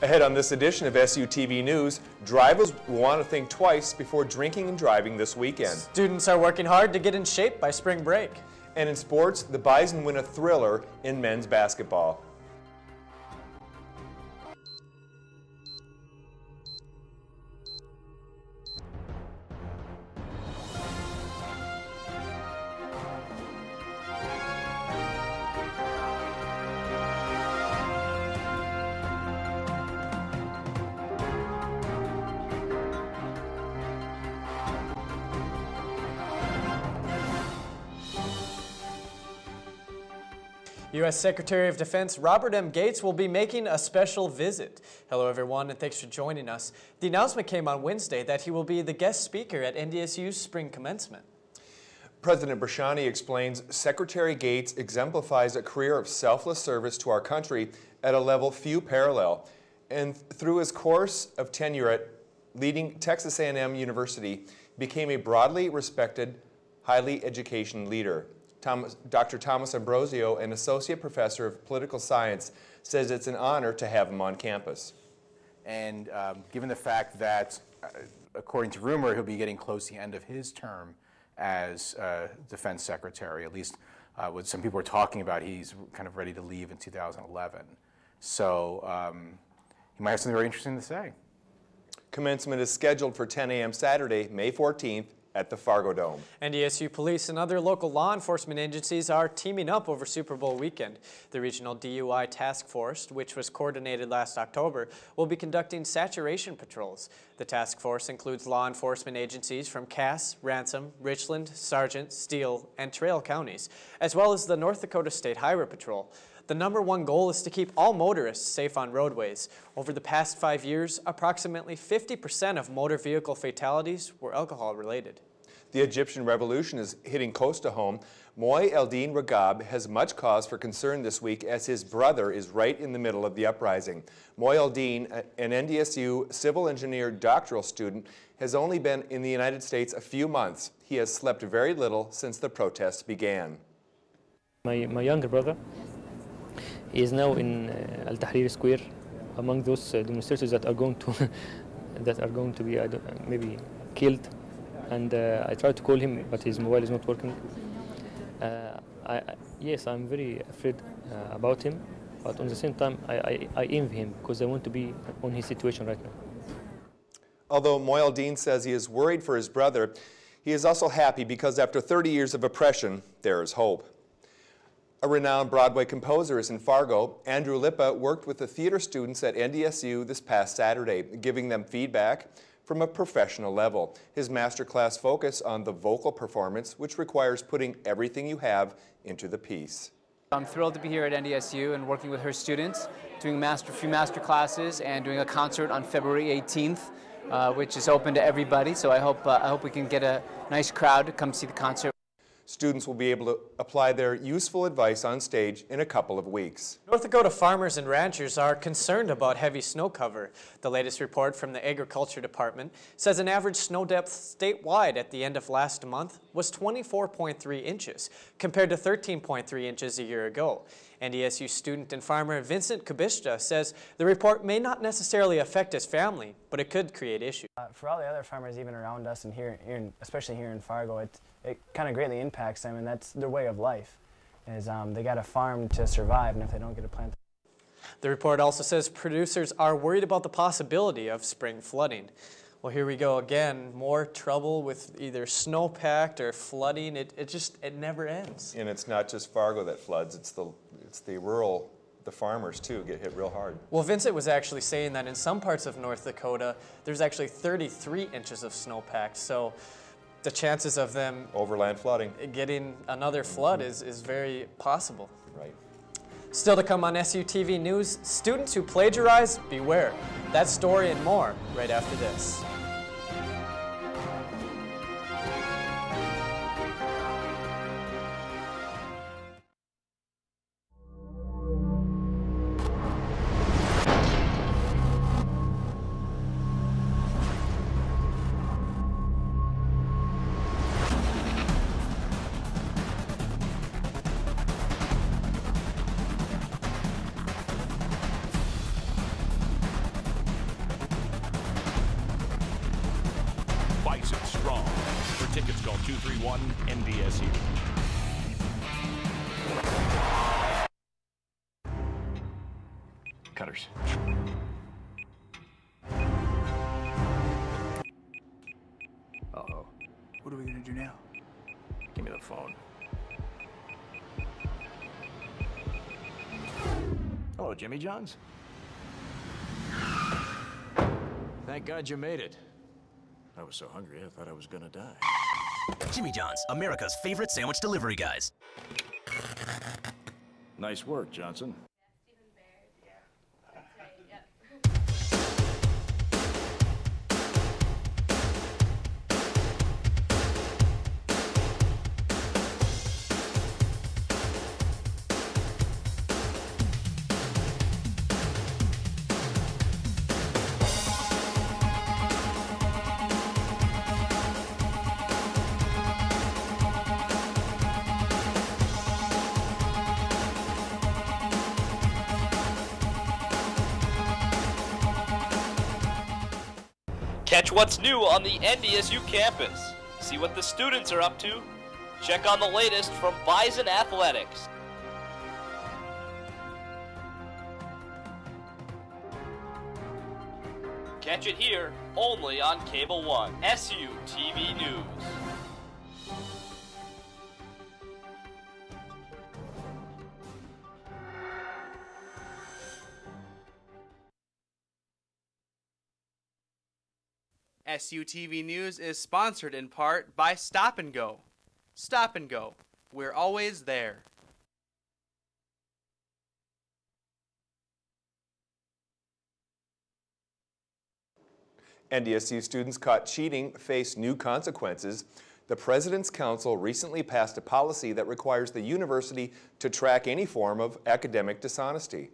Ahead on this edition of SuTV News, drivers will want to think twice before drinking and driving this weekend. Students are working hard to get in shape by spring break. And in sports, the Bison win a thriller in men's basketball. U.S. Secretary of Defense Robert M. Gates will be making a special visit. Hello everyone and thanks for joining us. The announcement came on Wednesday that he will be the guest speaker at NDSU's spring commencement. President Brashani explains Secretary Gates exemplifies a career of selfless service to our country at a level few parallel. And through his course of tenure at leading Texas A&M University, became a broadly respected, highly educated leader. Dr. Thomas Ambrosio, an associate professor of political science, says it's an honor to have him on campus. And given the fact that, according to rumor, he'll be getting close to the end of his term as defense secretary, at least what some people are talking about, he's kind of ready to leave in 2011. So he might have something very interesting to say. Commencement is scheduled for 10 a.m. Saturday, May 14th, at the Fargo Dome. NDSU police and other local law enforcement agencies are teaming up over Super Bowl weekend. The Regional DUI Task Force, which was coordinated last October, will be conducting saturation patrols. The task force includes law enforcement agencies from Cass, Ransom, Richland, Sargent, Steele, and Trail counties, as well as the North Dakota State Highway Patrol. The #1 goal is to keep all motorists safe on roadways. Over the past 5 years, approximately 50% of motor vehicle fatalities were alcohol-related. The Egyptian revolution is hitting close to home. Moy Eldin Ragab has much cause for concern this week as his brother is right in the middle of the uprising. Moy Eldin, an NDSU civil engineer doctoral student, has only been in the United States a few months. He has slept very little since the protests began. My younger brother is now in Al Tahrir Square among those demonstrators that are going to be maybe killed. And I tried to call him, but his mobile is not working. Yes, I'm very afraid about him, but at the same time, I envy him because I want to be on his situation right now. Although Moy Eldin says he is worried for his brother, he is also happy because after 30 years of oppression, there is hope. A renowned Broadway composer is in Fargo. Andrew Lippa worked with the theater students at NDSU this past Saturday, giving them feedback from a professional level. His masterclass focused on the vocal performance, which requires putting everything you have into the piece. I'm thrilled to be here at NDSU and working with her students, doing a few master classes and doing a concert on February 18th, which is open to everybody. So I hope we can get a nice crowd to come see the concert. Students will be able to apply their useful advice on stage in a couple of weeks. North Dakota farmers and ranchers are concerned about heavy snow cover. The latest report from the Agriculture Department says an average snow depth statewide at the end of last month was 24.3 inches, compared to 13.3 inches a year ago. NDSU student and farmer Vincent Kubishta says the report may not necessarily affect his family, but it could create issues. For all the other farmers even around us and especially here in Fargo, it kind of greatly impacts them, and that's their way of life, is they got to farm to survive, and if they don't get a plant. The report also says producers are worried about the possibility of spring flooding. Well, here we go again, more trouble with either snowpack or flooding. It never ends. And it's not just Fargo that floods, it's the rural, the farmers too get hit real hard. Well, Vincent was actually saying that in some parts of North Dakota, there's actually 33 inches of snowpack, so the chances of them overland flooding, getting another flood is very possible. Right. Still to come on SuTV News, students who plagiarize, beware. That story and more right after this. nice and strong. For tickets, call 231-NDSU. Cutters. Uh-oh. What are we gonna do now? Give me the phone. Hello, Jimmy John's. Thank God you made it. I was so hungry, I thought I was gonna die. Jimmy John's, America's favorite sandwich delivery guys. Nice work, Johnson. Catch what's new on the NDSU campus. See what the students are up to. Check on the latest from Bison Athletics. Catch it here, only on Cable 1, SuTV News. SuTV News is sponsored in part by Stop and Go. Stop and Go. We're always there. NDSU students caught cheating face new consequences. The President's Council recently passed a policy that requires the university to track any form of academic dishonesty.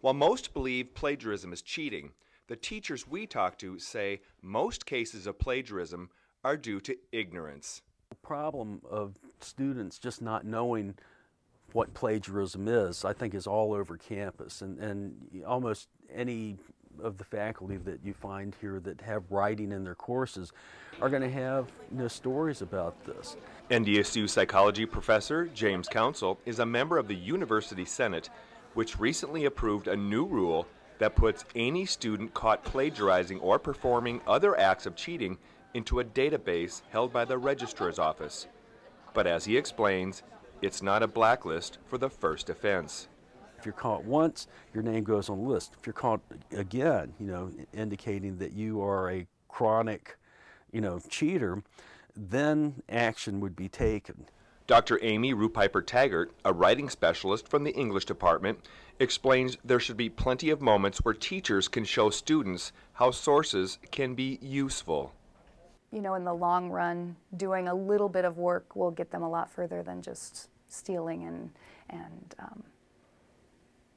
While most believe plagiarism is cheating, the teachers we talk to say most cases of plagiarism are due to ignorance. The problem of students just not knowing what plagiarism is, I think, is all over campus, and almost any of the faculty that you find here that have writing in their courses are going to have stories about this. NDSU psychology professor James Council is a member of the University Senate, which recently approved a new rule that puts any student caught plagiarizing or performing other acts of cheating into a database held by the registrar's office. But as he explains, it's not a blacklist for the first offense. If you're caught once, your name goes on the list. If you're caught again, indicating that you are a chronic, cheater, then action would be taken. Dr. Amy Rupiper-Taggart, a writing specialist from the English department, explains there should be plenty of moments where teachers can show students how sources can be useful. In the long run, doing a little bit of work will get them a lot further than just stealing and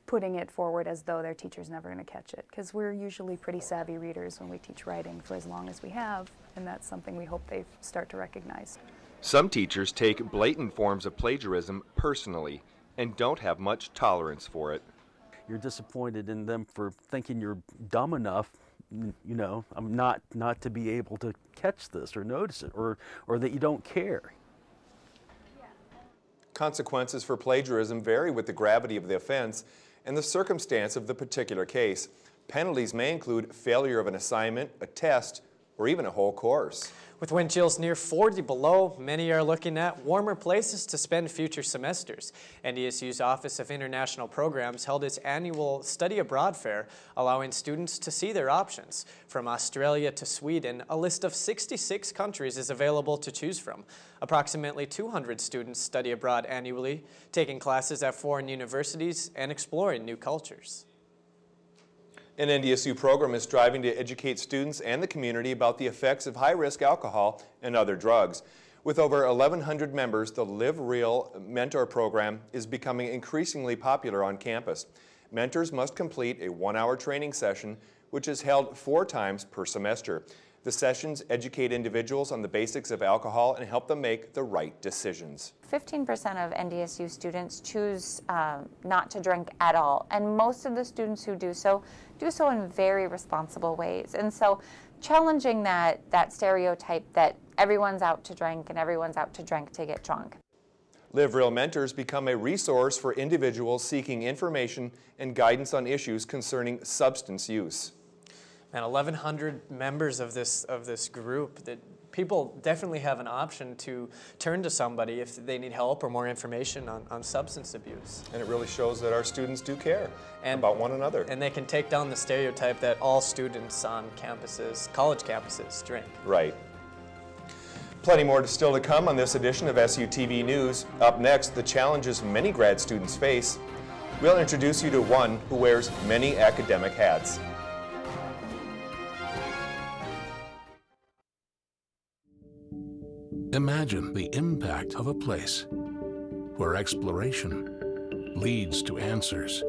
putting it forward as though their teacher's never going to catch it. Because we're usually pretty savvy readers when we teach writing for as long as we have, and that's something we hope they start to recognize. Some teachers take blatant forms of plagiarism personally and don't have much tolerance for it. You're disappointed in them for thinking you're dumb enough, not to be able to catch this or notice it, or that you don't care. Consequences for plagiarism vary with the gravity of the offense and the circumstance of the particular case. Penalties may include failure of an assignment, a test, or even a whole course. With wind chills near 40 below, many are looking at warmer places to spend future semesters. NDSU's Office of International Programs held its annual Study Abroad Fair, allowing students to see their options. From Australia to Sweden, a list of 66 countries is available to choose from. Approximately 200 students study abroad annually, taking classes at foreign universities and exploring new cultures. An NDSU program is striving to educate students and the community about the effects of high-risk alcohol and other drugs. With over 1,100 members, the Live Real Mentor program is becoming increasingly popular on campus. Mentors must complete a 1-hour training session, which is held 4 times per semester. The sessions educate individuals on the basics of alcohol and help them make the right decisions. 15% of NDSU students choose not to drink at all, and most of the students who do so in very responsible ways. And so challenging that stereotype that everyone's out to drink and everyone's out to drink to get drunk. Live Real Mentors become a resource for individuals seeking information and guidance on issues concerning substance use. And 1,100 members of this group, that people definitely have an option to turn to somebody if they need help or more information on substance abuse. And it really shows that our students do care about one another. And they can take down the stereotype that all students on campuses, college campuses, drink. Right. Plenty more still to come on this edition of SuTV News. Up next, the challenges many grad students face. We'll introduce you to one who wears many academic hats. Imagine the impact of a place where exploration leads to answers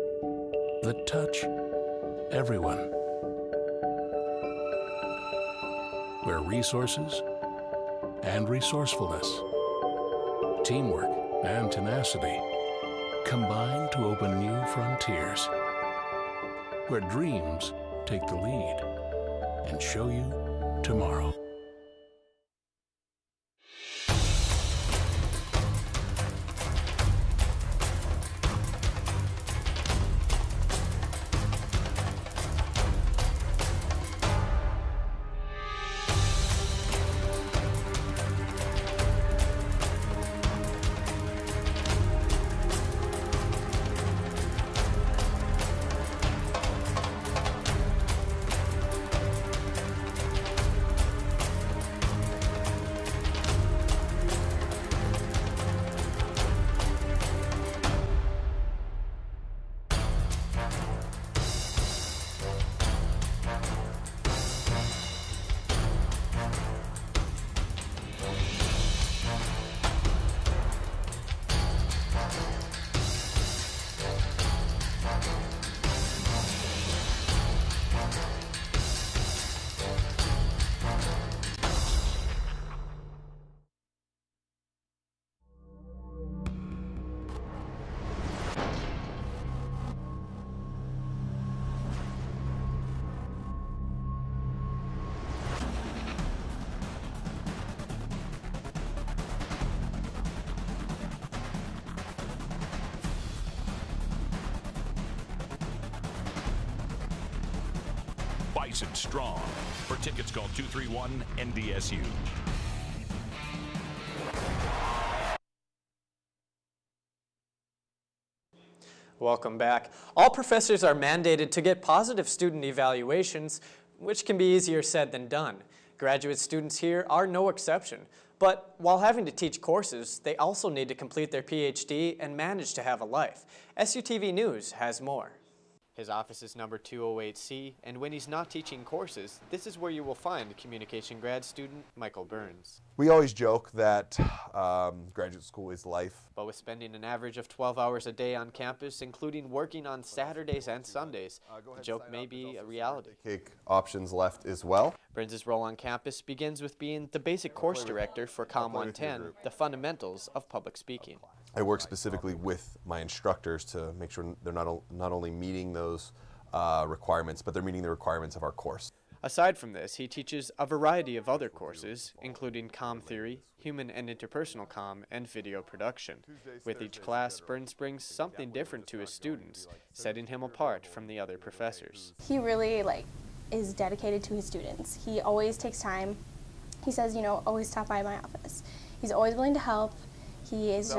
that touch everyone, where resources and resourcefulness, teamwork and tenacity combine to open new frontiers, where dreams take the lead and show you tomorrow. Bison Strong. For tickets, call 231-NDSU. Welcome back. All professors are mandated to get positive student evaluations, which can be easier said than done. Graduate students here are no exception. But while having to teach courses, they also need to complete their PhD and manage to have a life. SuTV News has more. His office is number 208C, and when he's not teaching courses, this is where you will find communication grad student Michael Burns. We always joke that graduate school is life. But with spending an average of 12 hours a day on campus, including working on Saturdays and Sundays, the joke may be a reality. Cake options left as well. Burns' role on campus begins with being the basic course director for COM 110, the fundamentals of public speaking. I work specifically with my instructors to make sure they're not only meeting those requirements, but they're meeting the requirements of our course. Aside from this, he teaches a variety of other courses, including comm theory, human and interpersonal comm, and video production. With each class, Burns brings something different to his students, setting him apart from the other professors. He really is dedicated to his students. He always takes time. He says, always stop by my office. He's always willing to help. He is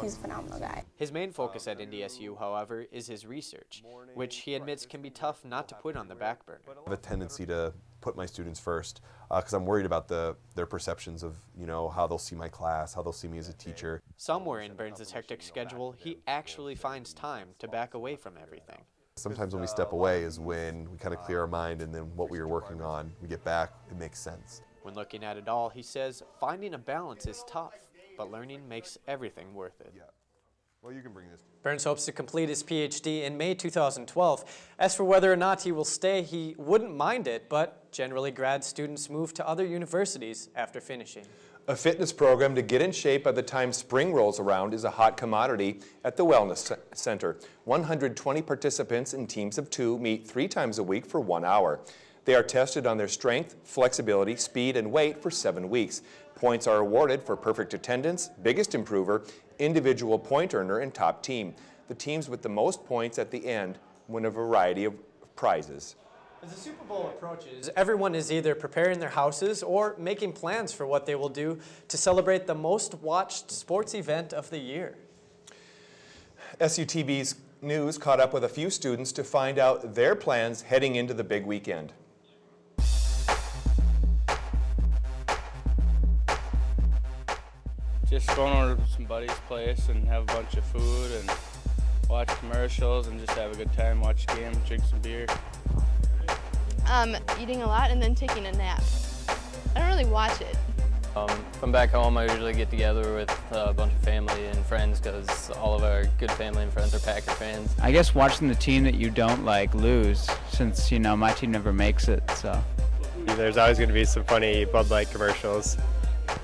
he's a phenomenal guy. His main focus at NDSU, however, is his research, which he admits can be tough not to put on the back burner. I have a tendency to put my students first because I'm worried about their perceptions of, how they'll see my class, how they'll see me as a teacher. Somewhere in Burns' hectic schedule, he actually finds time to back away from everything. Sometimes when we step away is when we kind of clear our mind, and then what we were working on, we get back, it makes sense. When looking at it all, he says finding a balance is tough, but learning makes everything worth it. Yeah. Well, you can bring this. Burns hopes to complete his PhD in May 2012. As for whether or not he will stay, he wouldn't mind it, but generally grad students move to other universities after finishing. A fitness program to get in shape by the time spring rolls around is a hot commodity at the Wellness Center. 120 participants in teams of 2 meet 3 times a week for 1 hour. They are tested on their strength, flexibility, speed, and weight for 7 weeks. Points are awarded for perfect attendance, biggest improver, individual point earner, and top team. The teams with the most points at the end win a variety of prizes. As the Super Bowl approaches, everyone is either preparing their houses or making plans for what they will do to celebrate the most watched sports event of the year. SuTvNews caught up with a few students to find out their plans heading into the big weekend. Just going over to some buddy's place and have a bunch of food and watch commercials and just have a good time, watch games, drink some beer. Eating a lot and then taking a nap. I don't really watch it. If I'm back home, I usually get together with a bunch of family and friends because all of our good family and friends are Packer fans. I guess watching the team that you don't like lose, since, you know, my team never makes it, so. There's always going to be some funny Bud Light commercials.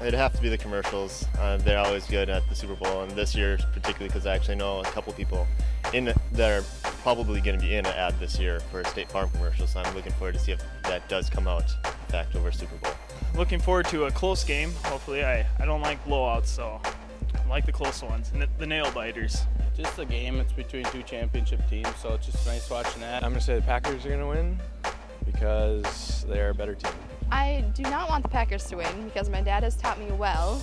It'd have to be the commercials. They're always good at the Super Bowl, and this year particularly because I actually know a couple people that are probably going to be in an ad this year for a State Farm commercial, so I'm looking forward to see if that does come out, in fact, over Super Bowl. Looking forward to a close game, hopefully. I don't like blowouts, so I like the close ones, and the nail-biters. Just a game, it's between two championship teams, so it's just nice watching that. I'm going to say the Packers are going to win because they're a better team. I do not want the Packers to win because my dad has taught me well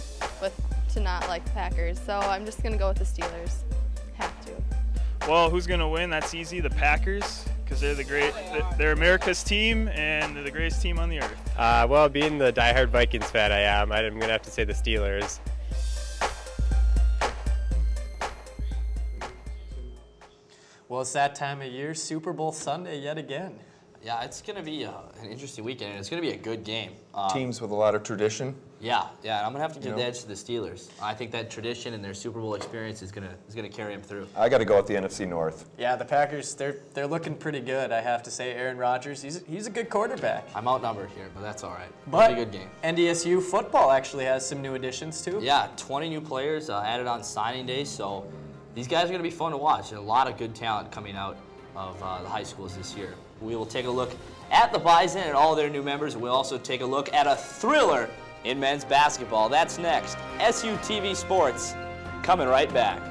to not like the Packers, so I'm just going to go with the Steelers. Have to. Well, who's going to win? That's easy, the Packers, because they're America's team and they're the greatest team on the earth. Well, being the diehard Vikings fan I am, I'm going to have to say the Steelers. Well, it's that time of year, Super Bowl Sunday yet again. Yeah, it's going to be an interesting weekend, and it's going to be a good game. Teams with a lot of tradition. Yeah, and I'm going to have to give the edge to the Steelers. I think that tradition and their Super Bowl experience is going to carry them through. I got to go with the NFC North. Yeah, the Packers, they're looking pretty good, I have to say. Aaron Rodgers, he's a good quarterback. I'm outnumbered here, but that's all right. But it'll be a good game. NDSU football actually has some new additions, too. Yeah, 20 new players added on signing day, so these guys are going to be fun to watch, and a lot of good talent coming out of the high schools this year. We will take a look at the Bison and all their new members. We'll also take a look at a thriller in men's basketball. That's next. SuTV Sports coming right back.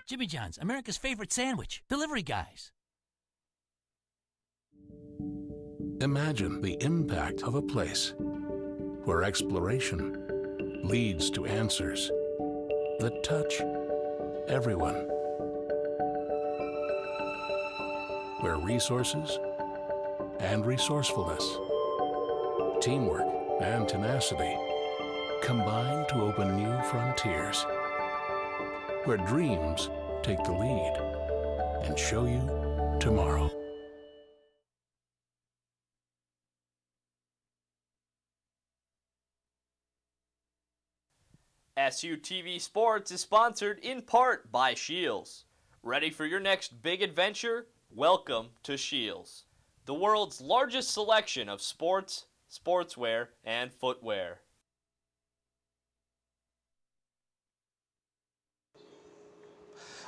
Jimmy John's, America's favorite sandwich. Delivery guys. Imagine the impact of a place where exploration leads to answers that touch everyone. Where resources and resourcefulness, teamwork and tenacity combine to open new frontiers. Where dreams take the lead and show you tomorrow. SuTV Sports is sponsored in part by Shields. Ready for your next big adventure? Welcome to Shields, the world's largest selection of sports, sportswear, and footwear.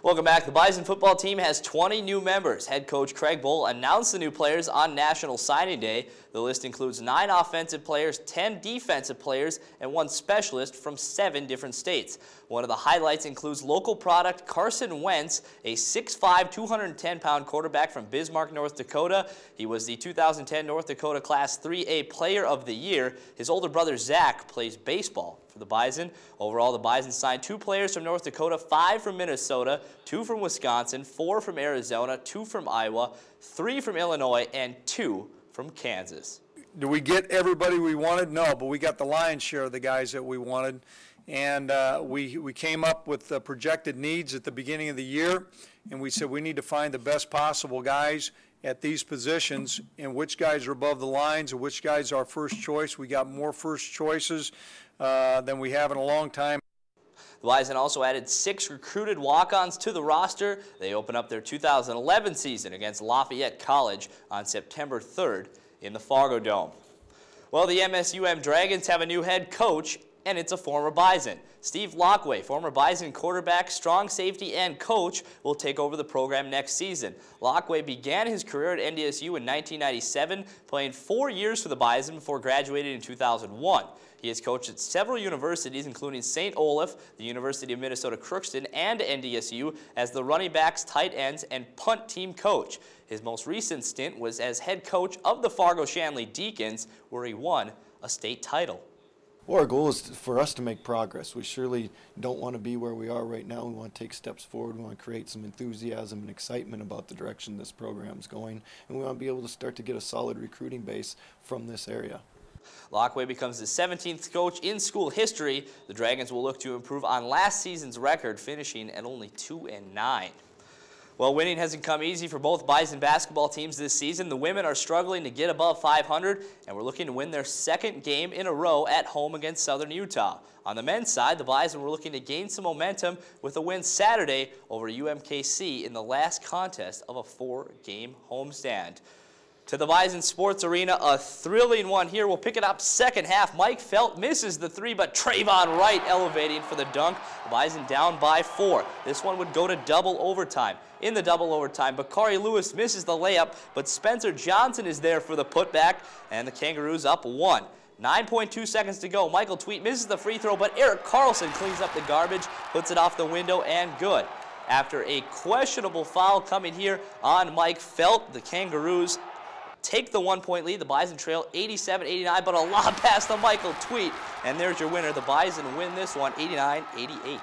Welcome back. The Bison football team has 20 new members. Head coach Craig Bohl announced the new players on National Signing Day. The list includes 9 offensive players, 10 defensive players, and 1 specialist from 7 different states. One of the highlights includes local product Carson Wentz, a 6'5", 210-pound quarterback from Bismarck, North Dakota. He was the 2010 North Dakota Class 3A Player of the Year. His older brother Zach plays baseball for the Bison. Overall, the Bison signed 2 players from North Dakota, 5 from Minnesota, 2 from Wisconsin, 4 from Arizona, 2 from Iowa, 3 from Illinois, and 2 from Kansas. Do we get everybody we wanted? No, but we got the lion's share of the guys that we wanted. And we came up with the projected needs at the beginning of the year, and we said we need to find the best possible guys at these positions, and which guys are above the lines and which guys are first choice. We got more first choices than we have in a long time. The Bison also added 6 recruited walk-ons to the roster. They open up their 2011 season against Lafayette College on September 3rd in the Fargo Dome. Well, the MSUM Dragons have a new head coach, and it's a former Bison. Steve Lockway, former Bison quarterback, strong safety, and coach, will take over the program next season. Lockway began his career at NDSU in 1997, playing 4 years for the Bison before graduating in 2001. He has coached at several universities, including St. Olaf, the University of Minnesota Crookston, and NDSU as the running backs, tight ends, and punt team coach. His most recent stint was as head coach of the Fargo-Shanley Deacons, where he won a state title. Well, our goal is for us to make progress. We surely don't want to be where we are right now. We want to take steps forward. We want to create some enthusiasm and excitement about the direction this program is going, and we want to be able to start to get a solid recruiting base from this area. Lockway becomes the 17th coach in school history. The Dragons will look to improve on last season's record, finishing at only 2-9. Well, winning hasn't come easy for both Bison basketball teams this season. The women are struggling to get above 500, and we're looking to win their 2nd game in a row at home against Southern Utah. On the men's side, the Bison were looking to gain some momentum with a win Saturday over UMKC in the last contest of a 4-game homestand. To the Bison Sports Arena, a thrilling one here. We'll pick it up second half. Mike Felt misses the 3, but Trayvon Wright elevating for the dunk. The Bison down by 4. This one would go to double overtime. In the double overtime, Bakari Lewis misses the layup, but Spencer Johnson is there for the putback, and the Kangaroos up 1. 9.2 seconds to go. Michael Tweet misses the free throw, but Eric Carlson cleans up the garbage, puts it off the window, and good. After a questionable foul coming here on Mike Felt, the Kangaroos take the 1-point lead. The Bison trail 87-89, but a lob pass to Michael Tweet. And there's your winner. The Bison win this one 89-88.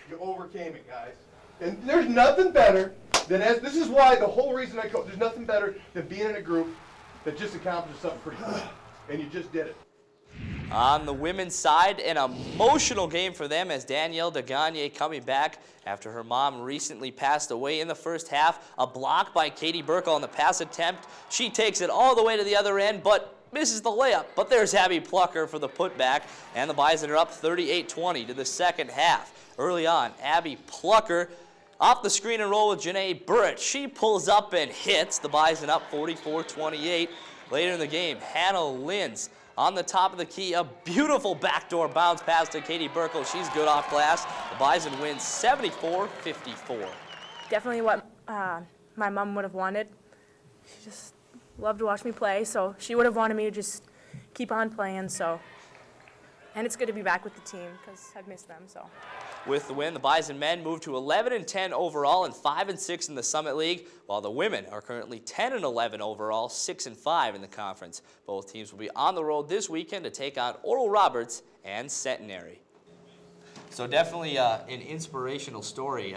You overcame it, guys. And there's nothing better than, this is why the whole reason I coach, there's nothing better than being in a group that just accomplishes something pretty good. And you just did it. On the women's side, an emotional game for them as Danielle DeGagne coming back after her mom recently passed away in the first half. A block by Katie Burkle on the pass attempt. She takes it all the way to the other end, but misses the layup. But there's Abby Plucker for the putback, and the Bison are up 38-20 to the second half. Early on, Abby Plucker off the screen and roll with Janae Burrett. She pulls up and hits. The Bison up 44-28. Later in the game, Hannah Linz on the top of the key, a beautiful backdoor bounce pass to Katie Burkle. She's good off glass. The Bison wins 74-54. Definitely what my mom would have wanted. She just loved to watch me play, so she would have wanted me to just keep on playing. So, and it's good to be back with the team because I've missed them. So. With the win, the Bison men move to 11-10 overall and 5-6 in the Summit League, while the women are currently 10-11 overall, 6-5 in the conference. Both teams will be on the road this weekend to take on Oral Roberts and Centenary. So definitely an inspirational story.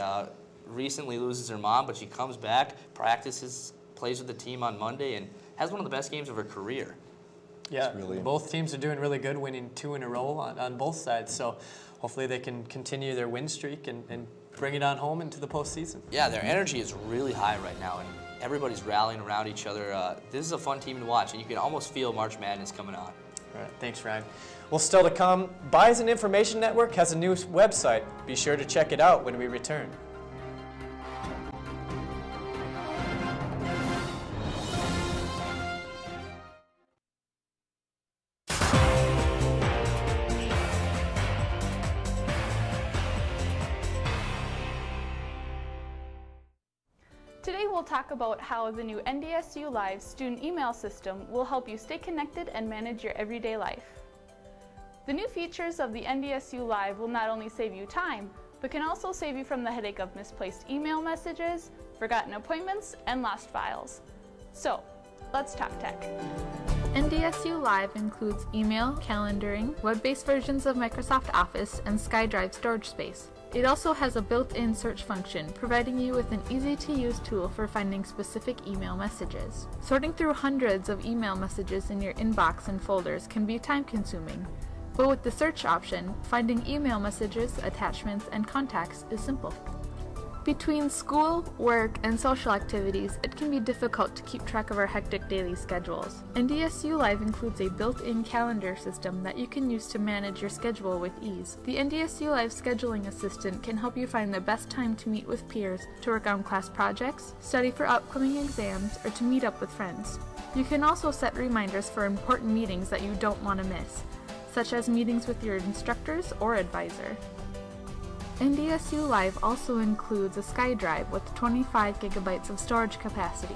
Recently loses her mom, but she comes back, practices, plays with the team on Monday, and has one of the best games of her career. Yeah, both teams are doing really good, winning 2 in a row on both sides. So hopefully they can continue their win streak and bring it on home into the postseason. Yeah, their energy is really high right now, and everybody's rallying around each other. This is a fun team to watch, and you can almost feel March Madness coming on. All right, thanks, Ryan. Well, still to come, Bison Information Network has a new website. Be sure to check it out when we return. Today we'll talk about how the new NDSU Live student email system will help you stay connected and manage your everyday life. The new features of the NDSU Live will not only save you time, but can also save you from the headache of misplaced email messages, forgotten appointments, and lost files. So, let's talk tech. NDSU Live includes email, calendaring, web-based versions of Microsoft Office, and SkyDrive storage space. It also has a built-in search function, providing you with an easy-to-use tool for finding specific email messages. Sorting through hundreds of email messages in your inbox and folders can be time-consuming, but with the search option, finding email messages, attachments, and contacts is simple. Between school, work, and social activities, it can be difficult to keep track of our hectic daily schedules. NDSU Live includes a built-in calendar system that you can use to manage your schedule with ease. The NDSU Live scheduling assistant can help you find the best time to meet with peers, to work on class projects, study for upcoming exams, or to meet up with friends. You can also set reminders for important meetings that you don't want to miss, such as meetings with your instructors or advisor. NDSU Live also includes a SkyDrive with 25 gigabytes of storage capacity.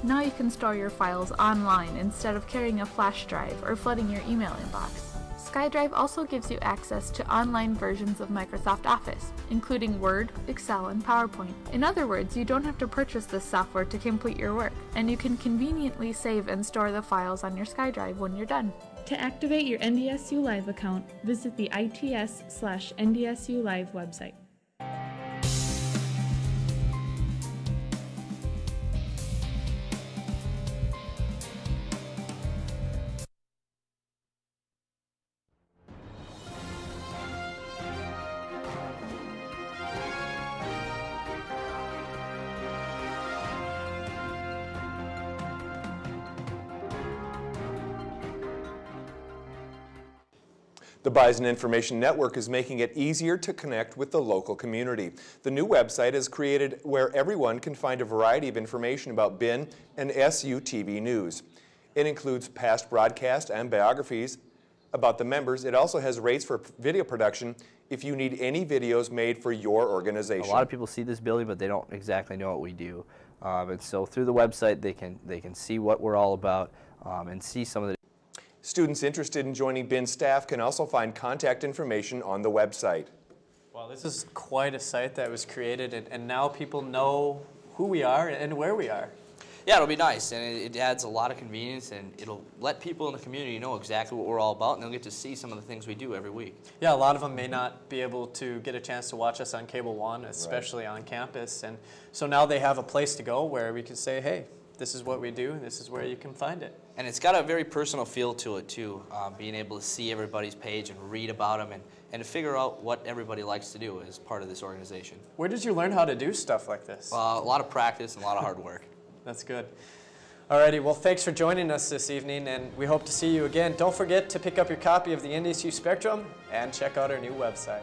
Now you can store your files online instead of carrying a flash drive or flooding your email inbox. SkyDrive also gives you access to online versions of Microsoft Office, including Word, Excel, and PowerPoint. In other words, you don't have to purchase this software to complete your work, and you can conveniently save and store the files on your SkyDrive when you're done. To activate your NDSU Live account, visit the ITS/NDSU Live website. The Bison Information Network is making it easier to connect with the local community. The new website is created where everyone can find a variety of information about BIN and SuTV News. It includes past broadcasts and biographies about the members. It also has rates for video production if you need any videos made for your organization. A lot of people see this building, but they don't exactly know what we do. And so through the website, they can see what we're all about and see some of the. Students interested in joining BIN staff can also find contact information on the website. Well, this is quite a site that was created, and now people know who we are and where we are. Yeah, it'll be nice, and it adds a lot of convenience, and it'll let people in the community know exactly what we're all about, and they'll get to see some of the things we do every week. Yeah, a lot of them may not be able to get a chance to watch us on Cable One, especially on campus, and so now they have a place to go where we can say, hey, this is what we do, and this is where you can find it. And it's got a very personal feel to it, too, being able to see everybody's page and read about them and to figure out what everybody likes to do as part of this organization. Where did you learn how to do stuff like this? A lot of practice and a lot of hard work. That's good. Alrighty, well, thanks for joining us this evening, and we hope to see you again. Don't forget to pick up your copy of the NDSU Spectrum and check out our new website.